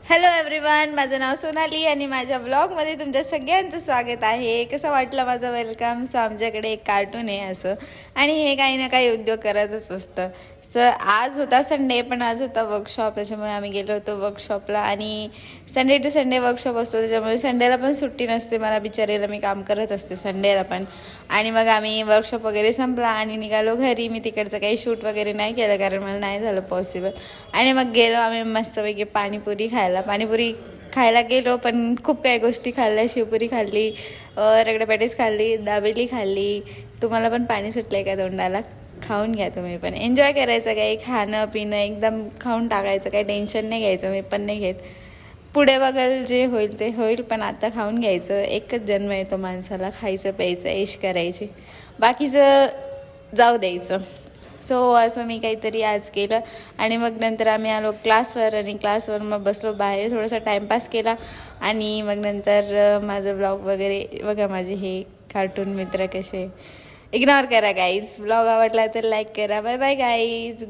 Hello everyone, माझं नाव सोनाली आणि माझ्या व्लॉगमध्ये तुमच्या सगळ्यांचं स्वागत आहे. कसं वाटलं माझं वेलकम. सो आमच्याकडे एक कार्टून आहे असं, आणि हे काही ना काही उद्योग करतच असतं. आज होता संडे, पण आज होता वर्कशॉप, त्याच्यामुळे आम्ही गेलो होतो वर्कशॉपला. आणि संडे टू संडे वर्कशॉप असतो, त्याच्यामुळे संडेला पण सुट्टी नसते मला बिचारीला. मी काम करत असते संडेला पण. आणि मग आम्ही वर्कशॉप वगैरे संपला आणि निघालो घरी. मी तिकडचं काही शूट वगैरे नाही केलं कारण मला नाही झालं पॉसिबल. आणि मग गेलो आम्ही मस्तपैकी पाणीपुरी खायला गेलो. पण खूप काही गोष्टी खाल्ल्या. शेवपुरी खाल्ली, रगडा पॅटीस खाल्ली, दाबेली खाल्ली. तुम्हाला पण पाणी सुटलं का तोंडाला? खाऊन घ्या तुम्ही पण. एन्जॉय करायचं, काही खाणं पिणं एकदम खाऊन टाकायचं, काही टेन्शन नाही घ्यायचं. मी पण नाही घेत. पुढे बघाल जे होईल ते होईल, पण आता खाऊन घ्यायचं. एकच जन्म येतो माणसाला, खायचं प्यायचं ऐश करायची, बाकीचं जाऊ द्यायचं. असं मी काहीतरी आज केलं. आणि मग नंतर आम्ही आलो क्लासवर, आणि क्लासवर मग बसलो बाहेर, थोडासा टाईमपास केला. आणि मग नंतर माझं ब्लॉग वगैरे बघा. माझे हे कार्टून मित्र कसे. इग्नोर करा गाईज. ब्लॉग आवडला तर लाईक करा. Bye bye guys.